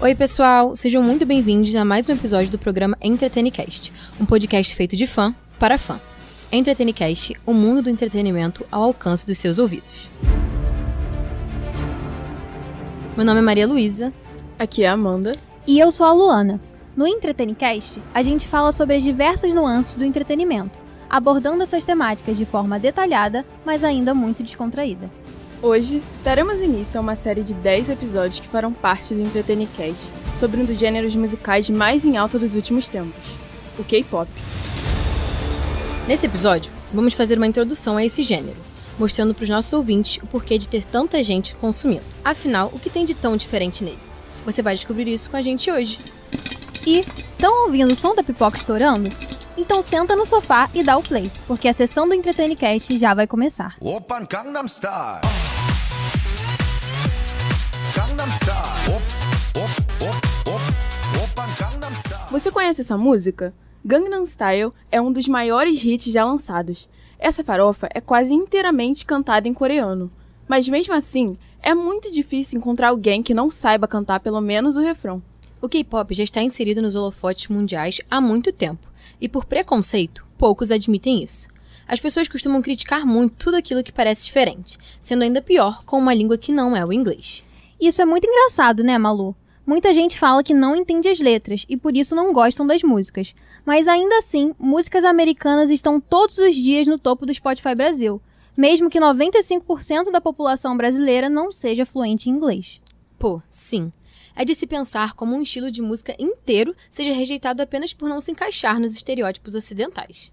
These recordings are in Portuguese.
Oi pessoal, sejam muito bem-vindos a mais um episódio do programa Entretenicast, um podcast feito de fã para fã. Entretenicast, o mundo do entretenimento ao alcance dos seus ouvidos. Meu nome é Maria Luísa. Aqui é a Amanda. E eu sou a Luana. No Entretenicast, a gente fala sobre as diversas nuances do entretenimento, abordando essas temáticas de forma detalhada, mas ainda muito descontraída. Hoje, daremos início a uma série de 10 episódios que farão parte do Entretenicast sobre um dos gêneros musicais mais em alta dos últimos tempos, o K-pop. Nesse episódio, vamos fazer uma introdução a esse gênero, mostrando para os nossos ouvintes o porquê de ter tanta gente consumindo. Afinal, o que tem de tão diferente nele? Você vai descobrir isso com a gente hoje. E, estão ouvindo o som da pipoca estourando? Então senta no sofá e dá o play, porque a sessão do Entretenicast já vai começar. Open Gangnam Style. Gangnam Style. Open Gangnam Style. Você conhece essa música? Gangnam Style é um dos maiores hits já lançados. Essa farofa é quase inteiramente cantada em coreano, mas mesmo assim, é muito difícil encontrar alguém que não saiba cantar pelo menos o refrão. O K-pop já está inserido nos holofotes mundiais há muito tempo, e por preconceito, poucos admitem isso. As pessoas costumam criticar muito tudo aquilo que parece diferente, sendo ainda pior com uma língua que não é o inglês. Isso é muito engraçado, né, Malu? Muita gente fala que não entende as letras e por isso não gostam das músicas. Mas ainda assim, músicas americanas estão todos os dias no topo do Spotify Brasil, mesmo que 95% da população brasileira não seja fluente em inglês. Pô, sim. É de se pensar como um estilo de música inteiro seja rejeitado apenas por não se encaixar nos estereótipos ocidentais.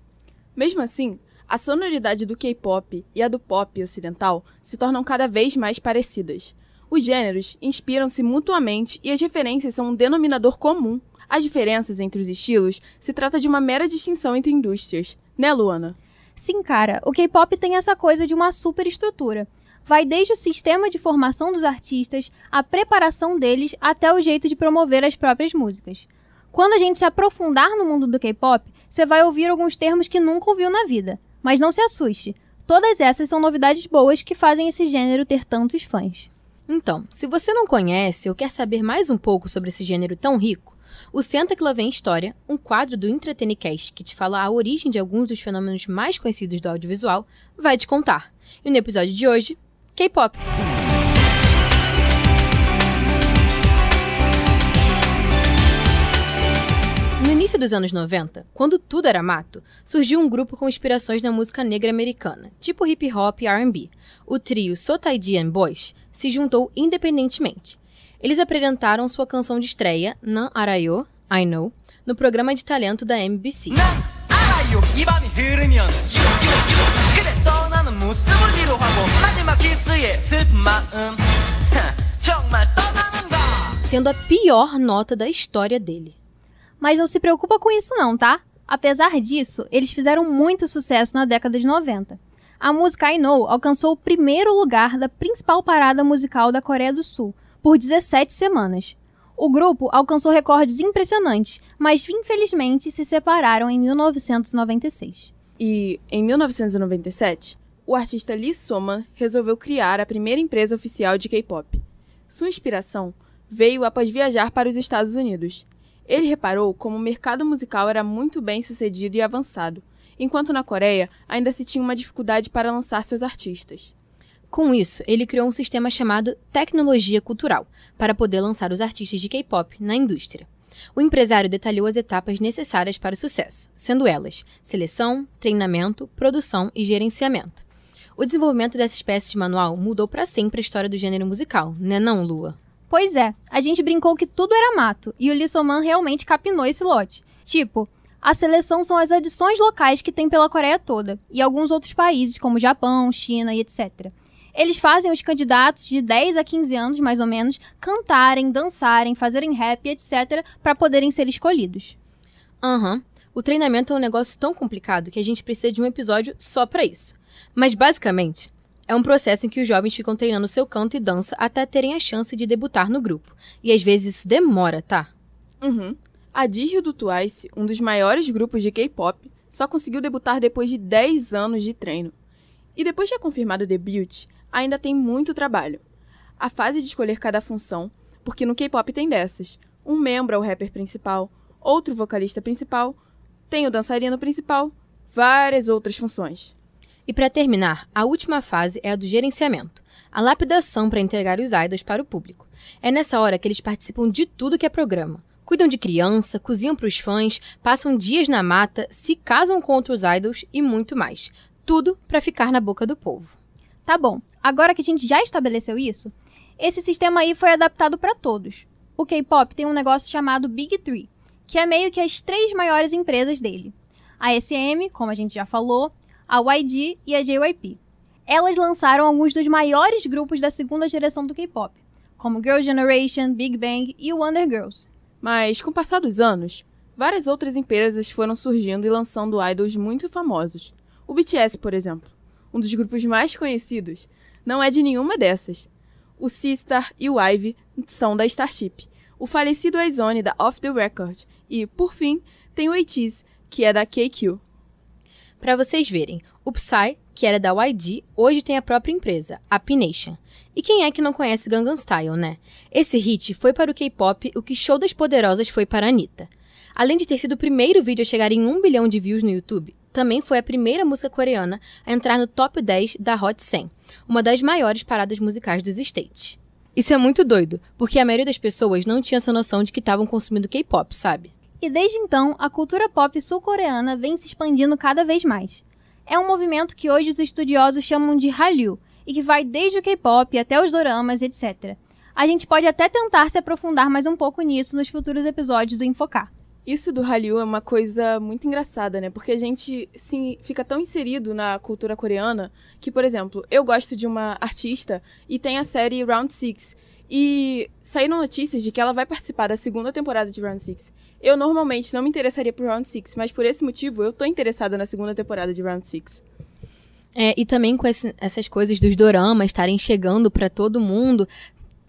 Mesmo assim, a sonoridade do K-pop e a do pop ocidental se tornam cada vez mais parecidas. Os gêneros inspiram-se mutuamente e as referências são um denominador comum. As diferenças entre os estilos se trata de uma mera distinção entre indústrias, né, Luana? Sim, cara, o K-pop tem essa coisa de uma superestrutura. Vai desde o sistema de formação dos artistas, a preparação deles, até o jeito de promover as próprias músicas. Quando a gente se aprofundar no mundo do K-pop, você vai ouvir alguns termos que nunca ouviu na vida. Mas não se assuste, todas essas são novidades boas que fazem esse gênero ter tantos fãs. Então, se você não conhece ou quer saber mais um pouco sobre esse gênero tão rico, o Senta que lá vem História, um quadro do Entretenicast que te fala a origem de alguns dos fenômenos mais conhecidos do audiovisual, vai te contar. E no episódio de hoje, K-pop. No início dos anos 90, quando tudo era mato, surgiu um grupo com inspirações na música negra americana, tipo hip hop e R&B. O trio Sotaiji and Boys se juntou independentemente. Eles apresentaram sua canção de estreia, Nan Arayo, I Know, no programa de talento da MBC. Tendo a pior nota da história dele. Mas não se preocupa com isso não, tá? Apesar disso, eles fizeram muito sucesso na década de 90. A música I Know alcançou o primeiro lugar da principal parada musical da Coreia do Sul, por 17 semanas. O grupo alcançou recordes impressionantes, mas infelizmente se separaram em 1996. E, em 1997, o artista Lee Soman resolveu criar a primeira empresa oficial de K-pop. Sua inspiração veio após viajar para os Estados Unidos. Ele reparou como o mercado musical era muito bem sucedido e avançado, enquanto na Coreia ainda se tinha uma dificuldade para lançar seus artistas. Com isso, ele criou um sistema chamado Tecnologia Cultural, para poder lançar os artistas de K-pop na indústria. O empresário detalhou as etapas necessárias para o sucesso, sendo elas seleção, treinamento, produção e gerenciamento. O desenvolvimento dessa espécie de manual mudou para sempre a história do gênero musical, né não, Lua? Pois é, a gente brincou que tudo era mato, e o Lee Soman realmente capinou esse lote. Tipo, a seleção são as adições locais que tem pela Coreia toda, e alguns outros países, como Japão, China e etc. Eles fazem os candidatos de 10 a 15 anos, mais ou menos, cantarem, dançarem, fazerem rap, etc., para poderem ser escolhidos. O treinamento é um negócio tão complicado que a gente precisa de um episódio só para isso. Mas, basicamente, é um processo em que os jovens ficam treinando seu canto e dança até terem a chance de debutar no grupo. E às vezes isso demora, tá? A Jihyo do Twice, um dos maiores grupos de K-pop, só conseguiu debutar depois de 10 anos de treino. E depois de confirmado o debut, ainda tem muito trabalho. A fase de escolher cada função, porque no K-pop tem dessas. Um membro é o rapper principal, outro vocalista principal, tem o dançarino principal, várias outras funções. E para terminar, a última fase é a do gerenciamento, a lapidação para entregar os idols para o público. É nessa hora que eles participam de tudo que é programa. Cuidam de criança, cozinham para os fãs, passam dias na mata, se casam com outros idols e muito mais. Tudo para ficar na boca do povo. Tá bom, agora que a gente já estabeleceu isso, esse sistema aí foi adaptado para todos. O K-pop tem um negócio chamado Big Three, que é meio que as 3 maiores empresas dele. A SM, como a gente já falou, a YG e a JYP. Elas lançaram alguns dos maiores grupos da segunda geração do K-pop, como Girl Generation, Big Bang e Wonder Girls. Mas, com o passar dos anos, várias outras empresas foram surgindo e lançando idols muito famosos. O BTS, por exemplo, um dos grupos mais conhecidos, não é de nenhuma dessas. O Sistar e o IVE são da Starship, o falecido iZone da Off The Record e, por fim, tem o ATEEZ, que é da KQ. Para vocês verem, o Psy, que era da YG, hoje tem a própria empresa, a P-Nation. E quem é que não conhece Gangnam Style, né? Esse hit foi para o K-pop o que Show das Poderosas foi para a Anitta. Além de ter sido o primeiro vídeo a chegar em 1 bilhão de views no YouTube, também foi a primeira música coreana a entrar no top 10 da Hot 100, uma das maiores paradas musicais dos States. Isso é muito doido, porque a maioria das pessoas não tinha essa noção de que estavam consumindo K-pop, sabe? E desde então, a cultura pop sul-coreana vem se expandindo cada vez mais. É um movimento que hoje os estudiosos chamam de Hallyu, e que vai desde o K-pop até os doramas, etc. A gente pode até tentar se aprofundar mais um pouco nisso nos futuros episódios do Infocar. Isso do Hallyu é uma coisa muito engraçada, né? Porque a gente fica tão inserido na cultura coreana que, por exemplo, eu gosto de uma artista e tem a série Round 6. E saíram notícias de que ela vai participar da segunda temporada de Round 6. Eu normalmente não me interessaria por Round 6, mas por esse motivo eu tô interessada na segunda temporada de Round 6. E também com essas coisas dos doramas estarem chegando para todo mundo,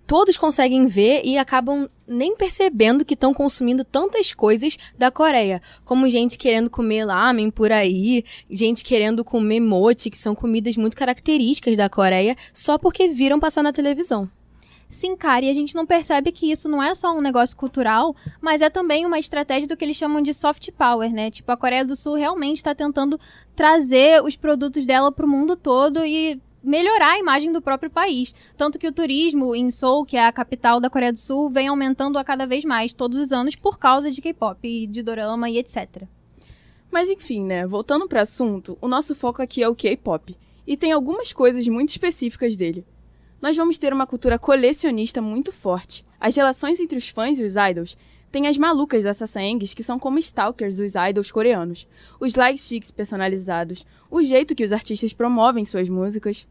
todos conseguem ver e acabam nem percebendo que estão consumindo tantas coisas da Coreia, como gente querendo comer lamen por aí, gente querendo comer mochi, que são comidas muito características da Coreia, só porque viram passar na televisão. Sim, cara, e a gente não percebe que isso não é só um negócio cultural, mas é também uma estratégia do que eles chamam de soft power, né? Tipo, a Coreia do Sul realmente está tentando trazer os produtos dela para o mundo todo e melhorar a imagem do próprio país. Tanto que o turismo em Seoul, que é a capital da Coreia do Sul, vem aumentando a cada vez mais, todos os anos, por causa de K-pop, e de dorama e etc. Mas enfim, né? Voltando para o assunto, o nosso foco aqui é o K-pop. E tem algumas coisas muito específicas dele. Nós vamos ter uma cultura colecionista muito forte. As relações entre os fãs e os idols têm as malucas das sasaengues, que são como stalkers dos idols coreanos, os like sticks personalizados, o jeito que os artistas promovem suas músicas.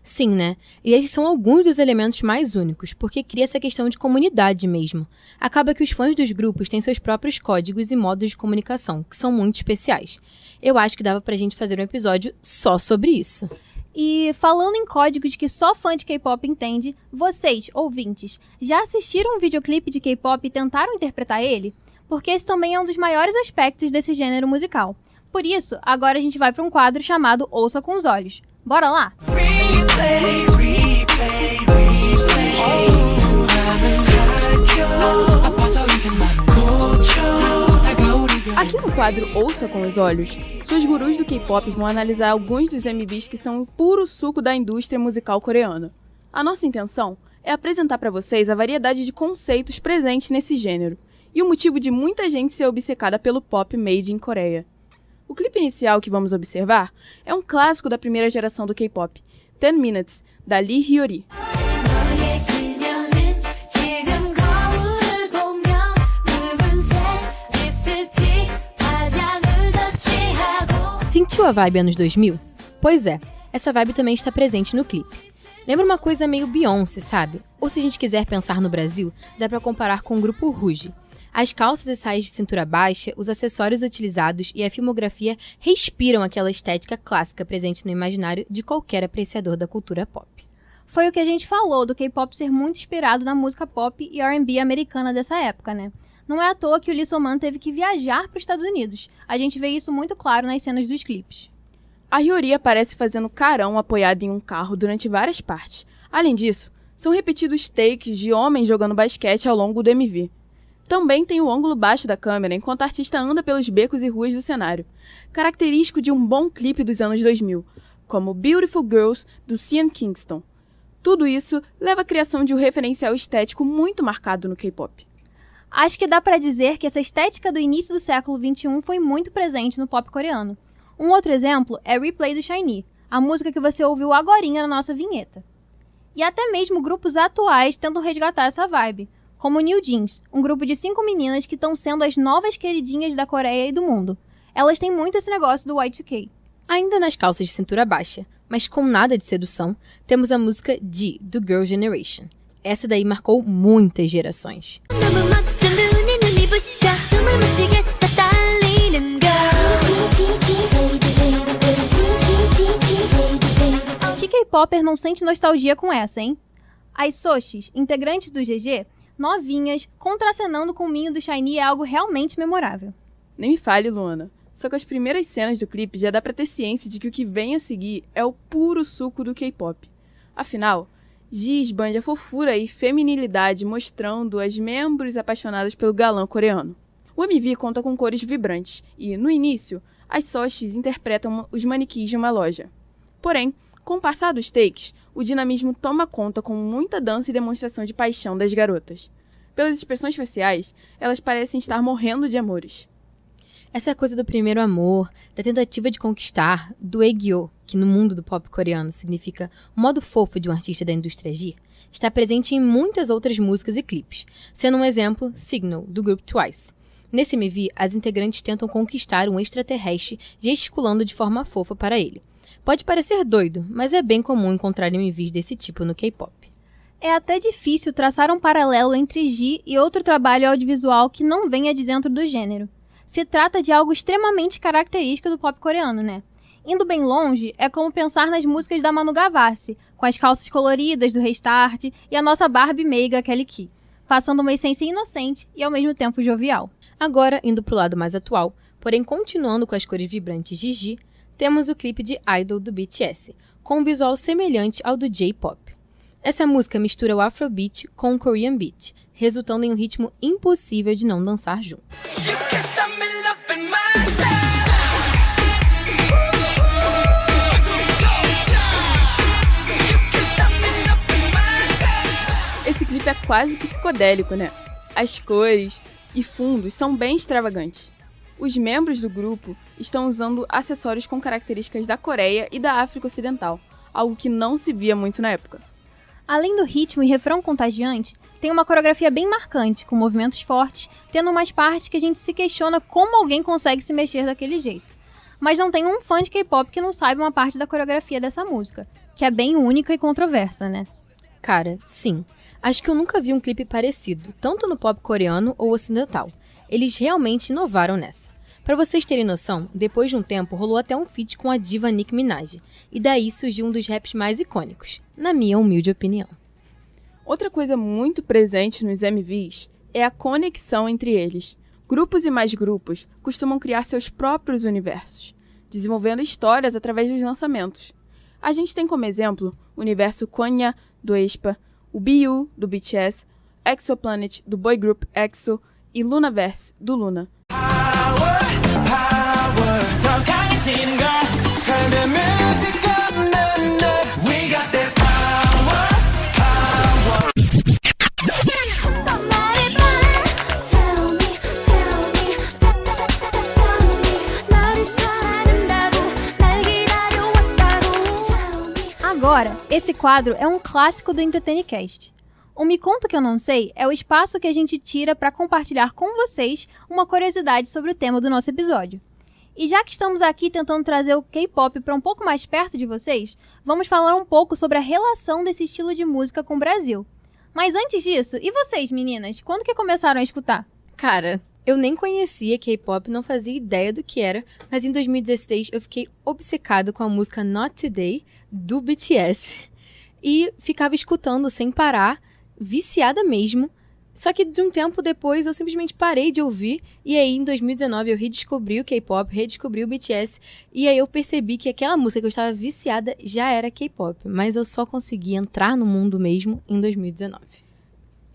Sim, né? E esses são alguns dos elementos mais únicos, porque cria essa questão de comunidade mesmo. Acaba que os fãs dos grupos têm seus próprios códigos e modos de comunicação, que são muito especiais. Eu acho que dava pra gente fazer um episódio só sobre isso. E falando em códigos que só fã de K-pop entende, vocês, ouvintes, já assistiram um videoclipe de K-pop e tentaram interpretar ele? Porque esse também é um dos maiores aspectos desse gênero musical. Por isso, agora a gente vai para um quadro chamado Ouça com os Olhos. Bora lá? Replay, replay, replay. Aqui no quadro Ouça com os Olhos, suas gurus do K-pop vão analisar alguns dos MVs que são o puro suco da indústria musical coreana. A nossa intenção é apresentar para vocês a variedade de conceitos presentes nesse gênero e o motivo de muita gente ser obcecada pelo pop made in Coreia. O clipe inicial que vamos observar é um clássico da primeira geração do K-pop, 10 Minutes, da Lee Hyori. Sentiu a vibe anos 2000? Pois é, essa vibe também está presente no clipe. Lembra uma coisa meio Beyoncé, sabe? Ou se a gente quiser pensar no Brasil, dá pra comparar com o grupo Rouge. As calças e saias de cintura baixa, os acessórios utilizados e a filmografia respiram aquela estética clássica presente no imaginário de qualquer apreciador da cultura pop. Foi o que a gente falou do K-pop ser muito inspirado na música pop e R&B americana dessa época, né? Não é à toa que o Lee So-man teve que viajar para os Estados Unidos. A gente vê isso muito claro nas cenas dos clipes. A Hyori aparece fazendo carão apoiada em um carro durante várias partes. Além disso, São repetidos takes de homens jogando basquete ao longo do MV. Também tem o ângulo baixo da câmera enquanto a artista anda pelos becos e ruas do cenário, característico de um bom clipe dos anos 2000, como Beautiful Girls, do Sean Kingston. Tudo isso leva à criação de um referencial estético muito marcado no K-pop. Acho que dá pra dizer que essa estética do início do século XXI foi muito presente no pop coreano. Um outro exemplo é Replay do SHINee, a música que você ouviu agorinha na nossa vinheta. E até mesmo grupos atuais tentam resgatar essa vibe, como o New Jeans, um grupo de 5 meninas que estão sendo as novas queridinhas da Coreia e do mundo. Elas têm muito esse negócio do Y2K. Ainda nas calças de cintura baixa, mas com nada de sedução, temos a música G, do Girl Generation. Essa daí marcou muitas gerações. Que K-popper não sente nostalgia com essa, hein? As Soshis, integrantes do GG, novinhas, contracenando com o Minho do SHINee é algo realmente memorável. Nem me fale, Luana. Só que as primeiras cenas do clipe já dá pra ter ciência de que o que vem a seguir é o puro suco do K-pop. Afinal, Ji esbanja a fofura e feminilidade mostrando as membros apaixonadas pelo galã coreano. O MV conta com cores vibrantes e, no início, as Soshis interpretam os manequins de uma loja. Porém, com o passar dos takes, o dinamismo toma conta com muita dança e demonstração de paixão das garotas. Pelas expressões faciais, elas parecem estar morrendo de amores. Essa coisa do primeiro amor, da tentativa de conquistar, do aegyo, que no mundo do pop coreano significa o modo fofo de um artista da indústria J, está presente em muitas outras músicas e clipes, sendo um exemplo Signal, do grupo Twice. Nesse MV, as integrantes tentam conquistar um extraterrestre gesticulando de forma fofa para ele. Pode parecer doido, mas é bem comum encontrar MVs desse tipo no K-pop. É até difícil traçar um paralelo entre Ji e outro trabalho audiovisual que não venha de dentro do gênero. Se trata de algo extremamente característico do pop coreano, né? Indo bem longe, é como pensar nas músicas da Manu Gavassi, com as calças coloridas do Restart e a nossa Barbie meiga Kelly Key, passando uma essência inocente e ao mesmo tempo jovial. Agora, indo pro lado mais atual, porém continuando com as cores vibrantes de Ji, temos o clipe de Idol do BTS, com um visual semelhante ao do J-pop. Essa música mistura o Afrobeat com o Korean Beat, resultando em um ritmo impossível de não dançar junto. Esse clipe é quase psicodélico, né? As cores e fundos são bem extravagantes. Os membros do grupo estão usando acessórios com características da Coreia e da África Ocidental, algo que não se via muito na época. Além do ritmo e refrão contagiante, tem uma coreografia bem marcante, com movimentos fortes, tendo umas partes que a gente se questiona como alguém consegue se mexer daquele jeito. Mas não tem um fã de K-pop que não saiba uma parte da coreografia dessa música, que é bem única e controversa, né? Cara, sim. Acho que eu nunca vi um clipe parecido, tanto no pop coreano ou ocidental. Eles realmente inovaram nessa. Pra vocês terem noção, depois de um tempo rolou até um feat com a diva Nicki Minaj, e daí surgiu um dos raps mais icônicos, na minha humilde opinião. Outra coisa muito presente nos MVs é a conexão entre eles. Grupos e mais grupos costumam criar seus próprios universos, desenvolvendo histórias através dos lançamentos. A gente tem como exemplo o universo Kwanya, do aespa, o BU, do BTS, Exoplanet, do boy group EXO e Lunaverse, do Luna. Agora, esse quadro é um clássico do Entretenicast. O Me Conta Que Eu Não Sei é o espaço que a gente tira para compartilhar com vocês uma curiosidade sobre o tema do nosso episódio. E já que estamos aqui tentando trazer o K-pop para um pouco mais perto de vocês, vamos falar um pouco sobre a relação desse estilo de música com o Brasil. Mas antes disso, e vocês, meninas? Quando que começaram a escutar? Cara, eu nem conhecia K-pop, não fazia ideia do que era, mas em 2016 eu fiquei obcecado com a música Not Today, do BTS. E ficava escutando sem parar, viciada mesmo, Só que de um tempo depois eu simplesmente parei de ouvir, e aí em 2019 eu redescobri o K-pop, redescobri o BTS, e aí eu percebi que aquela música que eu estava viciada já era K-pop, mas eu só consegui entrar no mundo mesmo em 2019.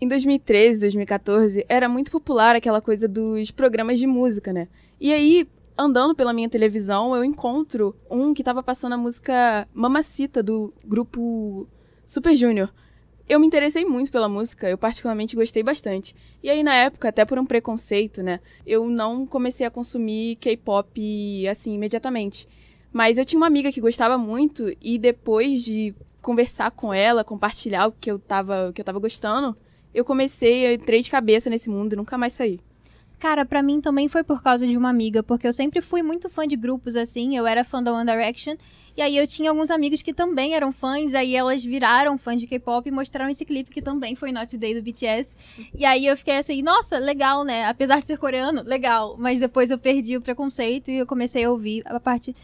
Em 2013, 2014, era muito popular aquela coisa dos programas de música, né? E aí, andando pela minha televisão, eu encontro um que tava passando a música Mamacita, do grupo Super Junior. Eu me interessei muito pela música, eu particularmente gostei bastante. E aí, na época, até por um preconceito, né, eu não comecei a consumir K-pop, assim, imediatamente. Mas eu tinha uma amiga que gostava muito, e depois de conversar com ela, compartilhar o que eu tava gostando, eu entrei de cabeça nesse mundo e nunca mais saí. Cara, pra mim também foi por causa de uma amiga, porque eu sempre fui muito fã de grupos assim, eu era fã da One Direction, e aí eu tinha alguns amigos que também eram fãs, aí elas viraram fãs de K-pop e mostraram esse clipe que também foi Not Today do BTS, e aí eu fiquei assim, nossa, legal, né, apesar de ser coreano, legal, mas depois eu perdi o preconceito e eu comecei a ouvir a partir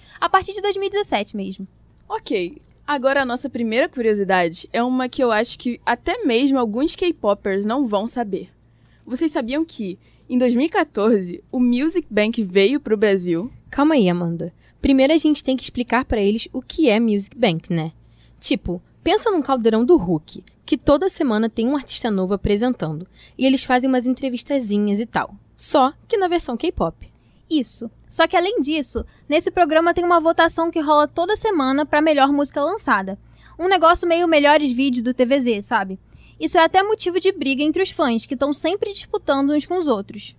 de 2017 mesmo. Ok, agora a nossa primeira curiosidade é uma que eu acho que até mesmo alguns K-popers não vão saber. Vocês sabiam que em 2014, o Music Bank veio pro Brasil? Calma aí, Amanda. Primeiro a gente tem que explicar pra eles o que é Music Bank, né? Tipo, pensa num caldeirão do Hulk, que toda semana tem um artista novo apresentando, e eles fazem umas entrevistazinhas e tal. Só que na versão K-pop. Isso. Só que além disso, nesse programa tem uma votação que rola toda semana pra melhor música lançada. Um negócio meio melhores vídeos do TVZ, sabe? Isso é até motivo de briga entre os fãs, que estão sempre disputando uns com os outros.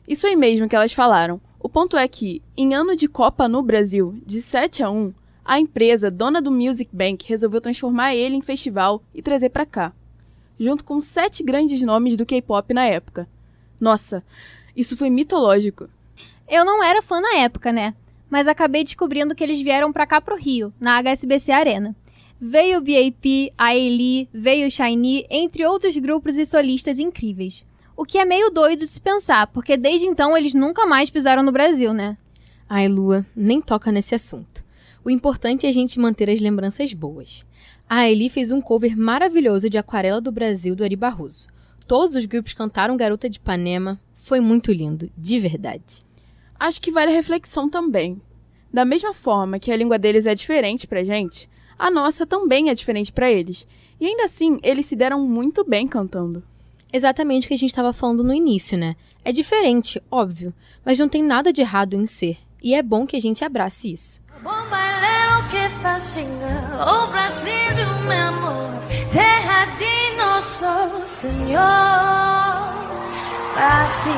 Isso aí mesmo que elas falaram. O ponto é que, em ano de Copa no Brasil, de 7-1, a empresa dona do Music Bank resolveu transformar ele em festival e trazer pra cá, junto com 7 grandes nomes do K-pop na época. Nossa, isso foi mitológico. Eu não era fã na época, né? Mas acabei descobrindo que eles vieram pra cá pro Rio, na HSBC Arena. Veio o BAP, a Ailey, veio o SHINee, entre outros grupos e solistas incríveis. O que é meio doido de se pensar, porque desde então eles nunca mais pisaram no Brasil, né? Ai, Lua, nem toca nesse assunto. O importante é a gente manter as lembranças boas. A Ailey fez um cover maravilhoso de Aquarela do Brasil, do Ari Barroso. Todos os grupos cantaram Garota de Ipanema. Foi muito lindo, de verdade. Acho que vale a reflexão também. Da mesma forma que a língua deles é diferente pra gente, a nossa também é diferente pra eles. E ainda assim, eles se deram muito bem cantando. Exatamente o que a gente estava falando no início, né? É diferente, óbvio, mas não tem nada de errado em ser. E é bom que a gente abrace isso. Bom bailero que fascina o Brasil do meu amor, terra de nosso Senhor. Brasil.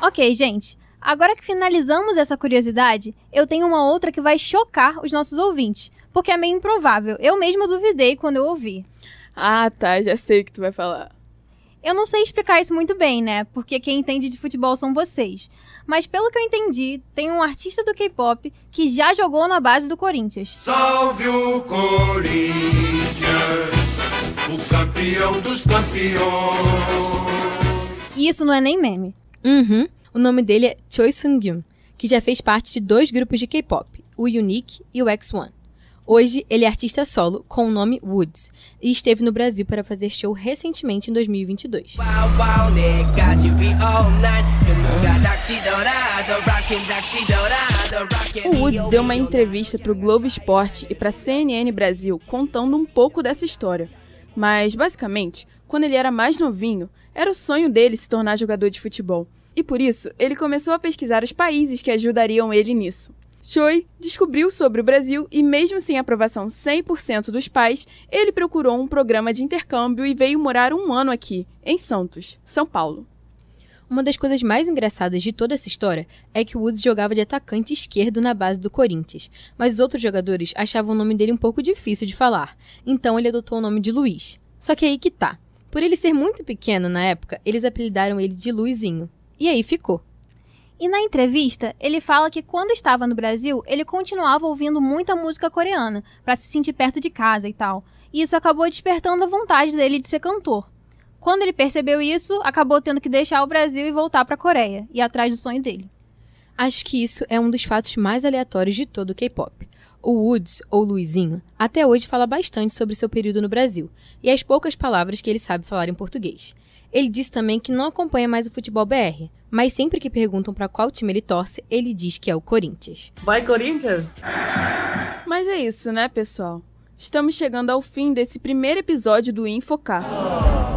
Ok, gente. Agora que finalizamos essa curiosidade, eu tenho uma outra que vai chocar os nossos ouvintes, porque é meio improvável. Eu mesma duvidei quando eu ouvi. Ah, tá, já sei o que tu vai falar. Eu não sei explicar isso muito bem, né? Porque quem entende de futebol são vocês. Mas pelo que eu entendi, tem um artista do K-pop que já jogou na base do Corinthians. Salve o Corinthians, o campeão dos campeões. E isso não é nem meme. O nome dele é Choi Sung-gyun, que já fez parte de 2 grupos de K-pop, o Unique e o X1. Hoje, ele é artista solo com o nome Woods e esteve no Brasil para fazer show recentemente em 2022. O Woods deu uma entrevista para o Globo Esporte e para a CNN Brasil contando um pouco dessa história. Mas, basicamente, quando ele era mais novinho, era o sonho dele se tornar jogador de futebol. E por isso, ele começou a pesquisar os países que ajudariam ele nisso. Choi descobriu sobre o Brasil e, mesmo sem aprovação 100% dos pais, ele procurou um programa de intercâmbio e veio morar 1 ano aqui, em Santos, São Paulo. Uma das coisas mais engraçadas de toda essa história é que o Woods jogava de atacante esquerdo na base do Corinthians, mas os outros jogadores achavam o nome dele um pouco difícil de falar, então ele adotou o nome de Luiz. Só que aí que tá. Por ele ser muito pequeno na época, eles apelidaram ele de Luizinho. E aí ficou. E na entrevista, ele fala que quando estava no Brasil, ele continuava ouvindo muita música coreana, para se sentir perto de casa e tal. E isso acabou despertando a vontade dele de ser cantor. Quando ele percebeu isso, acabou tendo que deixar o Brasil e voltar para a Coreia, e atrás do sonho dele. Acho que isso é um dos fatos mais aleatórios de todo o K-pop. O Woods, ou Luizinho, até hoje fala bastante sobre seu período no Brasil e as poucas palavras que ele sabe falar em português. Ele diz também que não acompanha mais o futebol BR, mas sempre que perguntam para qual time ele torce, ele diz que é o Corinthians. Vai, Corinthians! Mas é isso, né, pessoal? Estamos chegando ao fim desse primeiro episódio do Infocar.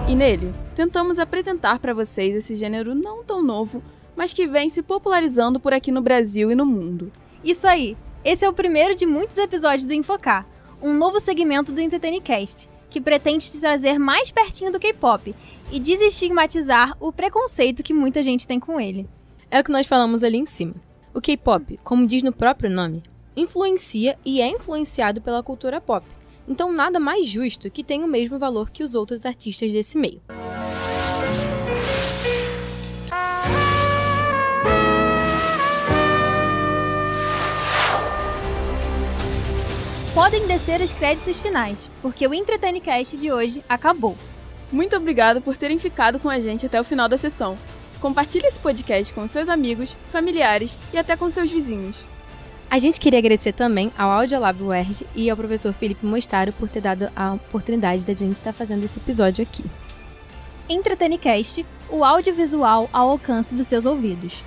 E nele, tentamos apresentar para vocês esse gênero não tão novo, mas que vem se popularizando por aqui no Brasil e no mundo. Isso aí! Esse é o primeiro de muitos episódios do Infocar, um novo segmento do Entretenicast, que pretende te trazer mais pertinho do K-pop e desestigmatizar o preconceito que muita gente tem com ele. É o que nós falamos ali em cima. O K-pop, como diz no próprio nome, influencia e é influenciado pela cultura pop. Então nada mais justo que tenha o mesmo valor que os outros artistas desse meio. Podem descer os créditos finais, porque o Entretenicast de hoje acabou. Muito obrigado por terem ficado com a gente até o final da sessão. Compartilhe esse podcast com seus amigos, familiares e até com seus vizinhos. A gente queria agradecer também ao Audiolab UERJ e ao professor Felipe Mostaro por ter dado a oportunidade da gente estar fazendo esse episódio aqui. Entretenicast, o audiovisual ao alcance dos seus ouvidos.